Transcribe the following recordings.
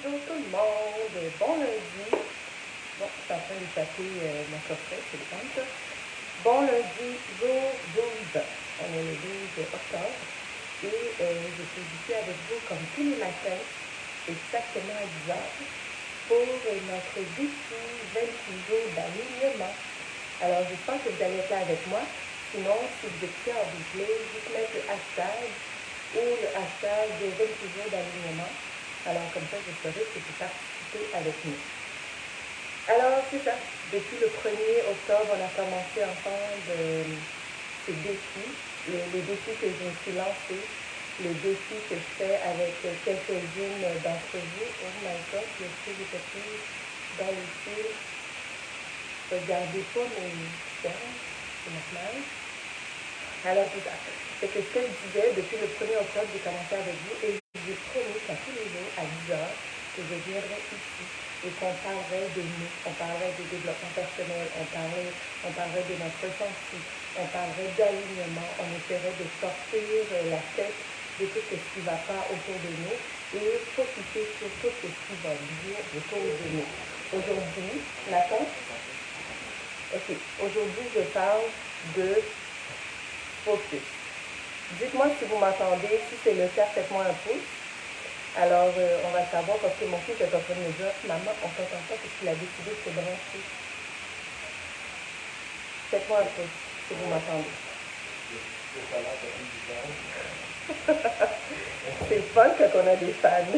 Bonjour tout le monde, bon lundi. Bon, je suis en train de taper mon coffret, c'est le fun ça. Bon lundi, jour 12. On est le 12 octobre et je suis ici avec vous comme tous les matins, exactement à 10 heures, pour notre défi 28 jours d'alignement. Alors j'espère que vous allez être là avec moi. Sinon, si vous écoutez en replay, juste mettre le hashtag ou le hashtag de 28 jours d'alignement. Alors comme ça, je saurai que vous participez avec nous. Alors c'est ça, depuis le 1er octobre, on a commencé ensemble ces défis, les défis que je me suis lancés, les défis que je fais avec quelques-unes d'entre vous. Oh my god, le fil est pris dans le fil. Regardez pas mes cernes, c'est normal. Alors c'est ça. C'est que ce que je disais, depuis le 1er octobre, j'ai commencé avec vous et j'ai promis qu'à tous les jours, à 10 heures, que je viendrai ici et qu'on parlerait de nous, on parlerait de développement personnel, on parlerait de notre ressenti, on parlerait d'alignement, on essaierait de sortir la tête de tout ce qui ne va pas autour de nous et focuser sur tout ce qui va bien autour de nous. Aujourd'hui, Nathan, ok, aujourd'hui je parle de focus. Dites-moi si vous m'entendez, si c'est le cas, faites-moi un pouce. Alors, on va savoir parce que mon fils est en train de me dire, maman, on t'entend pas parce qu'il a décidé de se brancher. Faites-moi un pouce si vous m'entendez. C'est fun quand on a des fans.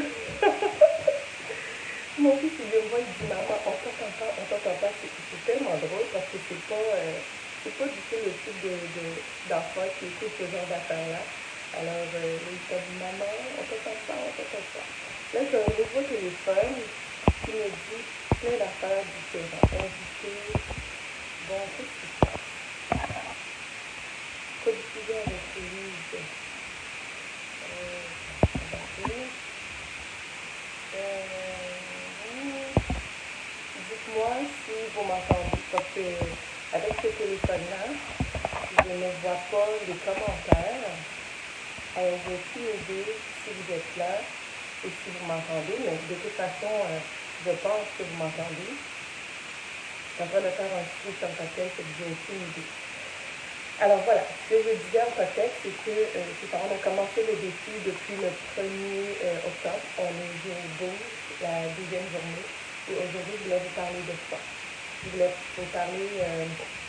Mon fils, il me voit, il dit, maman, on t'entend pas. C'est tellement drôle parce que c'est pas du tout le type d'enfant qui écoute ce genre d'affaires-là. Alors, il t'a dit, maman, on t'entend pas. Là, j'ai un nouveau téléphone qui me dit plein d'affaires différentes. Invité, bon, qu'est-ce qui se passe? Codiffusion avec Louise. Dites-moi si vous m'entendez, parce que avec ce téléphone-là, je ne vois pas les commentaires. Alors, j'ai aucune idée si vous êtes là et si vous m'entendez, mais de toute façon, je pense que vous m'entendez. Je suis en train de faire un switch en cocktail, que j'ai aucune idée. Alors voilà, ce que je disais en cocktail, c'est que on a commencé le défi depuis le 1er octobre. On est jour 12, la 12e journée. Et aujourd'hui, je voulais vous parler de ça. Je voulais vous parler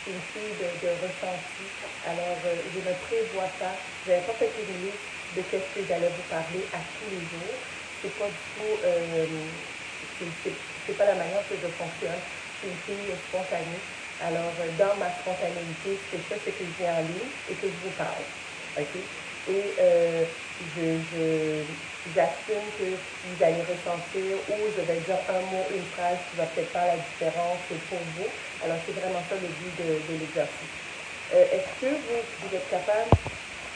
une fille de ressenti. Alors, je ne prévois pas, je n'avais pas fait une liste de qu'est-ce que j'allais vous parler à tous les jours. C'est pas du tout, c'est pas la manière que je fonctionne. Je suis une fille spontanée. Alors, dans ma spontanéité, ce que je fais, c'est que je viens en ligne et que je vous parle. OK? Et j'assume que vous allez ressentir ou je vais dire un mot, une phrase qui va peut-être faire la différence pour vous. Alors, c'est vraiment ça le but de l'exercice. Est-ce que vous êtes capable,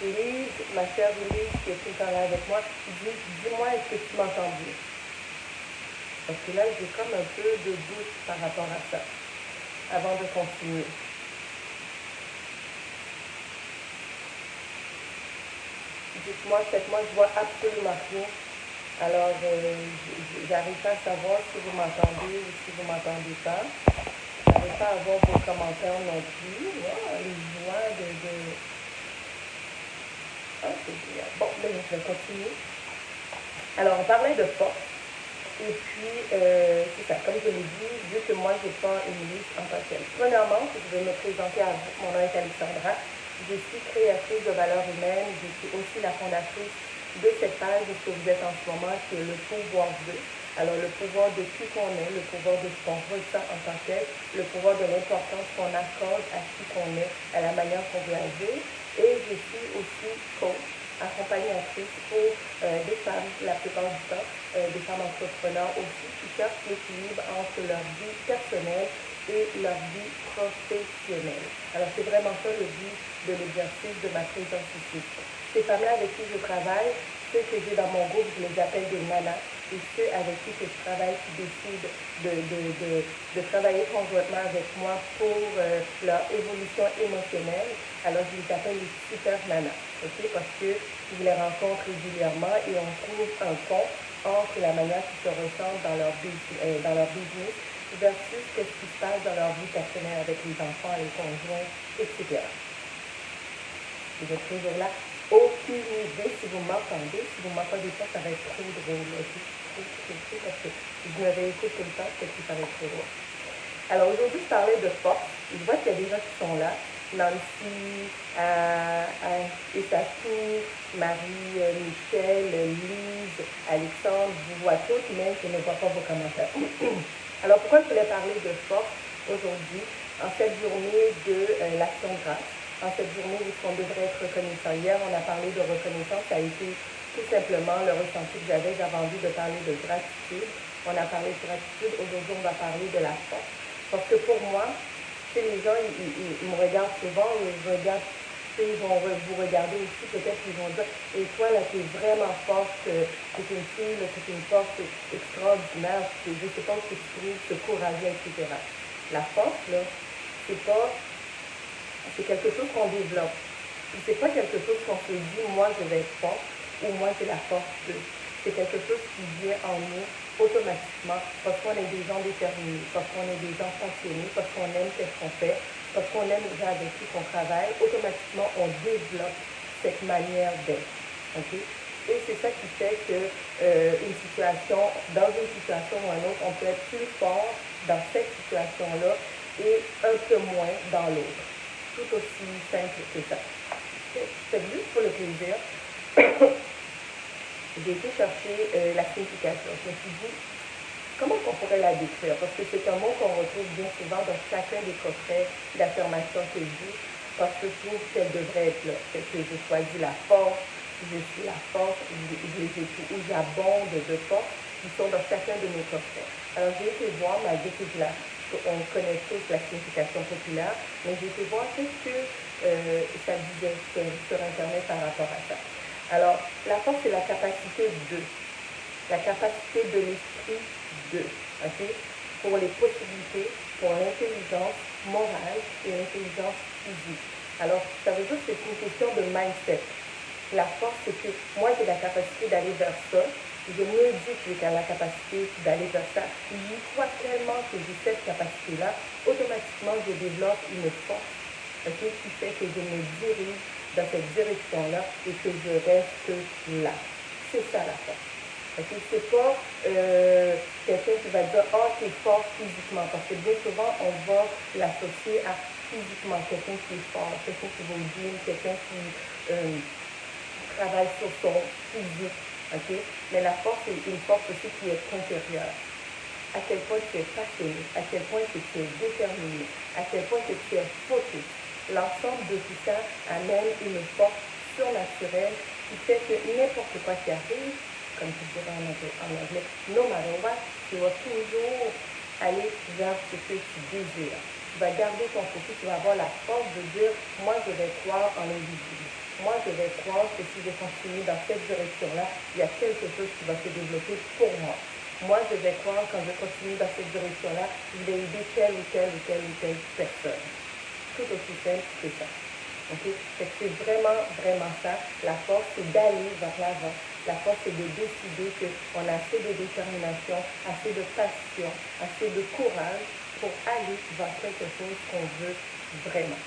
Lise, ma chère Lise, qui est tout le temps là avec moi, dis-moi, est-ce que tu m'entends bien? Parce que là, j'ai comme un peu de doute par rapport à ça, avant de continuer. Dites-moi, faites-moi, je vois absolument rien. Alors, j'arrive pas à savoir si vous m'entendez ou si vous m'entendez pas. J'arrive pas à voir vos commentaires non plus. Oh, les joies Ah, c'est génial. Bon, là, je vais continuer. Alors, on parlait de force. Et puis, c'est ça, comme je l'ai dit, vu que moi, je n'ai pas une liste en tant que telle. Premièrement, je vais me présenter à vous. Mon nom est Alexandra. Je suis créatrice de valeurs humaines. Je suis aussi la fondatrice de cette page où vous êtes en ce moment, qui est le pouvoir de. Alors, le pouvoir de qui qu'on est, le pouvoir de ce qu'on ressent en tant que tel, le pouvoir de l'importance qu'on accorde à qui qu'on est, à la manière qu'on veut agir. Et je suis aussi coach, accompagnatrice pour des femmes, la plupart du temps, des femmes entrepreneurs aussi, qui cherchent l'équilibre entre leur vie personnelle et leur vie professionnelle. Alors, c'est vraiment ça le but de l'exercice de ma présence ici. Ces femmes-là avec qui je travaille, ceux que j'ai dans mon groupe, je les appelle des nanas. et ceux avec qui je travaille qui décident de travailler conjointement avec moi pour leur évolution émotionnelle, alors je les appelle les super nanas, ok? Parce que je les rencontre régulièrement et on trouve un pont entre la manière qu'ils se ressentent dans leur business versus ce qui se passe dans leur vie personnelle avec les enfants, les conjoints, etc. Vous êtes toujours là. Aucune idée si vous m'entendez. Si vous m'entendez pas, ça va être trop drôle. Trop, parce que je me réécoute tout le temps, peut-être que ça va être trop drôle. Alors aujourd'hui, je parlais de force. Je vois qu'il y a des gens qui sont là. Nancy, Essatou, Marie, Michel, Lise, Alexandre, je vous vois toutes, mais je ne vois pas vos commentaires. Alors pourquoi je voulais parler de force aujourd'hui, en cette journée de l'Action de grâce, en cette journée où on devrait être reconnaissant. Hier, on a parlé de reconnaissance, ça a été tout simplement le ressenti que j'avais envie de parler de gratitude. On a parlé de gratitude, aujourd'hui on va parler de la force. Parce que pour moi, les gens, ils me regardent souvent, ils regardent, ils vont vous regarder aussi, peut-être ils vont dire, et toi là, tu es vraiment forte, tu es une fille, tu es une force extraordinaire, je ne sais pas où tu trouves ce courage, etc. La force, là, c'est quelque chose qu'on développe. C'est pas quelque chose qu'on se dit, moi je vais être forte, ou moi j'ai la force de. C'est quelque chose qui vient en nous automatiquement, parce qu'on est des gens déterminés, parce qu'on est des gens passionnés, parce qu'on aime ce qu'on fait, parce qu'on aime les gens avec qui on travaille, automatiquement on développe cette manière d'être. Okay? Et c'est ça qui fait que dans une situation ou une autre, on peut être plus fort dans cette situation-là et un peu moins dans l'autre. Tout aussi simple que ça. C'est juste pour le plaisir. J'ai été chercher la signification. Je me suis dit, comment on pourrait la décrire? Parce que c'est un mot qu'on retrouve bien souvent dans chacun des coffrets d'affirmation que j'ai, parce que je trouve qu'elle devrait être là. C'est que je choisis la force, je suis la force, où j'abonde de force, qui sont dans chacun de mes coffrets. Alors j'ai été voir, malgré que on connaît tous la signification populaire, mais j'ai été voir qu'est-ce que ça disait sur Internet par rapport à ça. Alors, la force, c'est la capacité de l'esprit de, ok, pour les possibilités, pour l'intelligence morale et l'intelligence physique. Alors, ça veut dire que c'est une question de mindset. La force, c'est que moi, j'ai la capacité d'aller vers ça. Je me dis que j'ai la capacité d'aller vers ça. J'y crois tellement que j'ai cette capacité-là. Automatiquement, je développe une force, okay, qui fait que je me dirige dans cette direction-là et que je reste là. C'est ça la force. Okay? C'est pas quelqu'un qui va dire « oh, tu es fort physiquement » parce que bien souvent, on va l'associer à physiquement, quelqu'un qui est fort, quelqu'un qui va au gym, quelqu'un qui travaille sur son physique. Okay? Mais la force, c'est une force aussi qui est intérieure. À quel point tu es passionné, à quel point que tu es déterminé, à quel point que tu es focus. L'ensemble de tout ça amène une force surnaturelle qui fait que n'importe quoi qui arrive, comme tu dirais en anglais, no matter what, tu vas toujours aller vers ce que tu désires. Tu vas garder ton focus, tu vas avoir la force de dire, moi je vais croire en l'invisible. Moi je vais croire que si je continue dans cette direction-là, il y a quelque chose qui va se développer pour moi. Moi, je vais croire, quand je continue dans cette direction-là, je vais aider telle ou telle personne. Tout aussi simple que ça. Okay? C'est vraiment, vraiment ça. La force, c'est d'aller vers l'avant. La force, c'est de décider qu'on a assez de détermination, assez de passion, assez de courage pour aller vers quelque chose qu'on veut vraiment.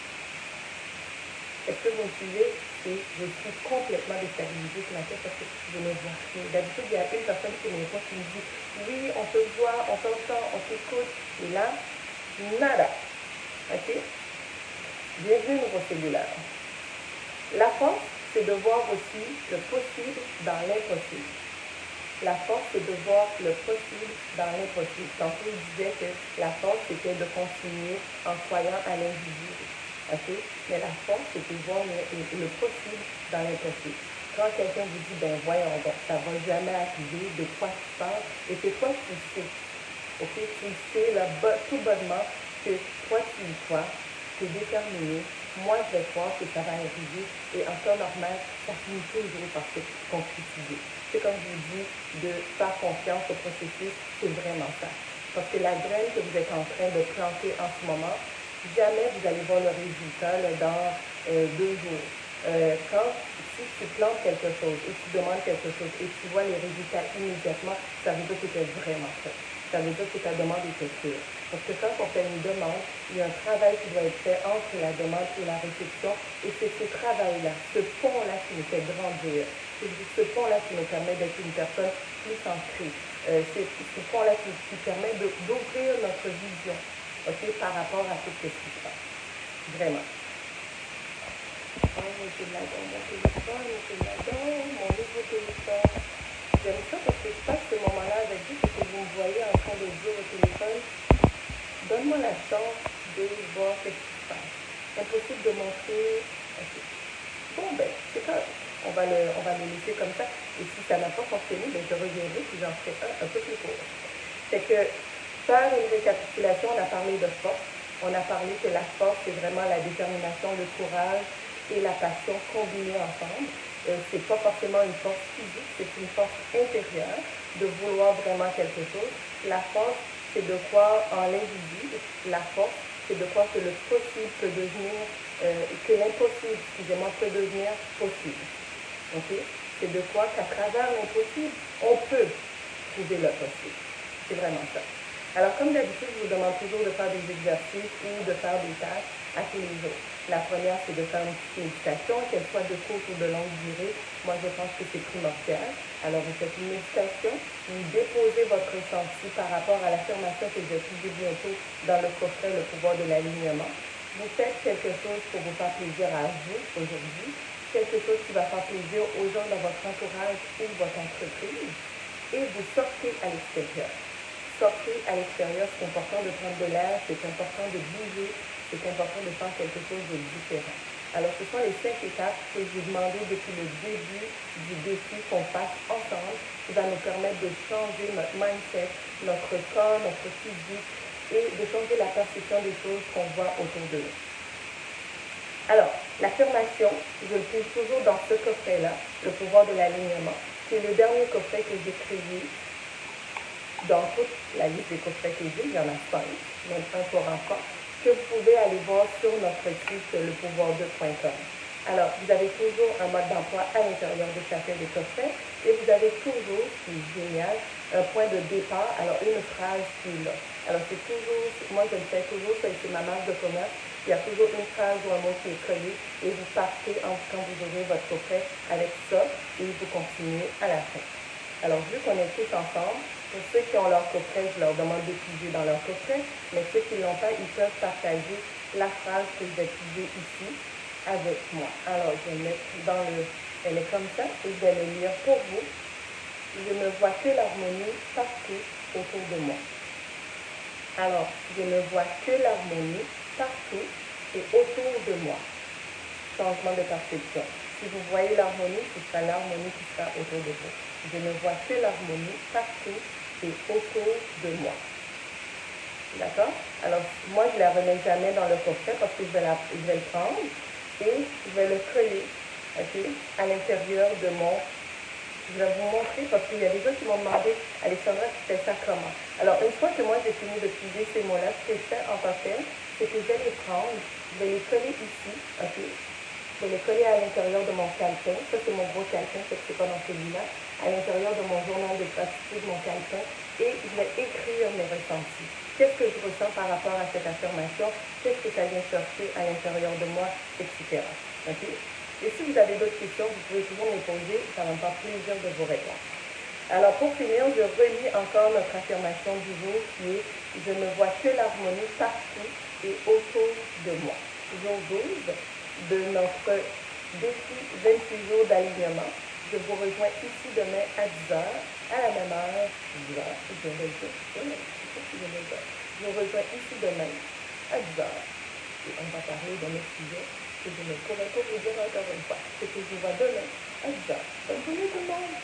Est-ce que vous me suivez? Je suis complètement déstabilisée ce matin parce que je ne vois rien. D'habitude, il y a une personne qui me répond qui me dit « oui, on te voit, on t'entend, on t'écoute ». Et là, nada. OK? Bienvenue au nouveau cellulaire. La force, c'est de voir aussi le possible dans l'impossible. La force, c'est de voir le possible dans l'impossible. Tantôt, il disait que la force, c'était de continuer en croyant à l'invisible. Okay? Mais la force, c'est de voir le possible dans l'impossible. Quand quelqu'un vous dit, ben voyons donc, ça ne va jamais arriver, de quoi tu parles, et que toi tu sais, okay? Tu sais là, tout bonnement que toi tu y crois, tu es déterminé, moi je vais croire que ça va arriver et en temps normal, ça finit toujours par se concrétiser. C'est comme je vous dis, de faire confiance au processus, c'est vraiment ça. Parce que la graine que vous êtes en train de planter en ce moment, jamais vous allez voir le résultat là, dans 2 jours. Si tu plantes quelque chose et tu demandes quelque chose et tu vois les résultats immédiatement, ça veut dire que tu es vraiment prêt. Ça veut dire que ta demande est sûre. Parce que quand on fait une demande, il y a un travail qui doit être fait entre la demande et la réception. Et c'est ce travail-là, ce pont-là qui nous fait grandir. C'est ce pont-là qui nous permet d'être une personne plus ancrée. C'est ce pont-là qui permet d'ouvrir notre vision, okay, par rapport à tout ce qui se passe. Vraiment. Oh, mon nouveau téléphone. J'aime ça parce que je passe ce moment-là avec vous, parce que vous me voyez en train de dire au téléphone, donne-moi la chance de voir ce qui se passe. Impossible de montrer. Okay. Bon, ben, c'est ça. On va le laisser comme ça. Et si ça n'a pas fonctionné, ben, je reviendrai puis j'en ferai un peu plus court. C'est que, faire une récapitulation, on a parlé de force. On a parlé que la force, c'est vraiment la détermination, le courage et la passion combinés ensemble. C'est pas forcément une force physique, c'est une force intérieure de vouloir vraiment quelque chose. La force, c'est de croire en l'invisible. La force, c'est de croire que le possible peut devenir, que l'impossible, excusez-moi, peut devenir possible. Okay? C'est de croire qu'à travers l'impossible, on peut trouver le possible. C'est vraiment ça. Alors, comme d'habitude, je vous demande toujours de faire des exercices ou de faire des tâches à tous les jours. La première, c'est de faire une petite méditation, qu'elle soit de courte ou de longue durée. Moi, je pense que c'est primordial. Alors, vous faites une méditation, vous déposez votre ressenti par rapport à l'affirmation que je vais publier bientôt dans le coffret Le pouvoir de l'alignement. Vous faites quelque chose pour vous faire plaisir à vous aujourd'hui, quelque chose qui va faire plaisir aux gens dans votre entourage ou votre entreprise, et vous sortez à l'extérieur. Sortez à l'extérieur, c'est important de prendre de l'air, c'est important de bouger, c'est important de faire quelque chose de différent. Alors, ce sont les 5 étapes que je vous demandais depuis le début du défi qu'on fasse ensemble, qui va nous permettre de changer notre mindset, notre corps, notre physique, et de changer la perception des choses qu'on voit autour de nous. Alors, l'affirmation, je le trouve toujours dans ce coffret-là, le pouvoir de l'alignement, qui est le dernier coffret que j'ai créé. Dans toute la liste des coffrets que j'ai, il y en a 5, même un pour enfants, que vous pouvez aller voir sur notre site lepouvoir2.com. Alors, vous avez toujours un mode d'emploi à l'intérieur de chacun des coffrets et vous avez toujours, ce qui est génial, un point de départ, alors une phrase qui est là. Alors, c'est toujours, moi je le fais toujours, c'est ma marque de commerce, il y a toujours une phrase ou un mot qui est collé et vous partez quand vous ouvrez votre coffret avec ça et vous continuez à la fin. Alors, vu qu'on est tous ensemble, pour ceux qui ont leur coffret, je leur demande de piger dans leur coffret, mais ceux qui ne l'ont pas, ils peuvent partager la phrase que je vais piger ici avec moi. Alors, je vais mettre dans elle est comme ça, et je vais le lire pour vous. Je ne vois que l'harmonie partout autour de moi. Alors, je ne vois que l'harmonie partout et autour de moi. Changement de perception. Si vous voyez l'harmonie, ce sera l'harmonie qui sera autour de vous. Je ne vois que l'harmonie partout et autour de moi. D'accord? Alors, moi, je ne la remets jamais dans le coffret parce que je vais le prendre et je vais le coller, okay, à l'intérieur de mon... Je vais vous montrer parce qu'il y a des gens qui m'ont demandé, Alexandra, tu fais ça comment? Alors, une fois que moi, j'ai fini de piger ces mots-là, ce que je fais en fait, c'est que je vais les prendre, je vais les coller ici, ok? Je vais les coller à l'intérieur de mon calepin. Ça, c'est mon gros calepin, c'est pas dans celui-là. À l'intérieur de mon journal de gratitude, mon calepin. Et je vais écrire mes ressentis. Qu'est-ce que je ressens par rapport à cette affirmation? Qu'est-ce que ça vient chercher à l'intérieur de moi, etc. Okay? Et si vous avez d'autres questions, vous pouvez toujours me poser. Ça va me faire plaisir de vous répondre. Alors, pour finir, je relis encore notre affirmation du jour qui est « Je ne vois que l'harmonie partout et autour de moi ». Jour 12 de notre défi 28 jours d'alignement. Je vous rejoins ici demain à 10h, à la même heure, 10h. Je vous rejoins ici demain à 10h. Et on va parler d'un autre sujet que je ne pourrais pas vous dire encore une fois. C'est que je vous vois demain à 10h. Bonne journée tout le monde!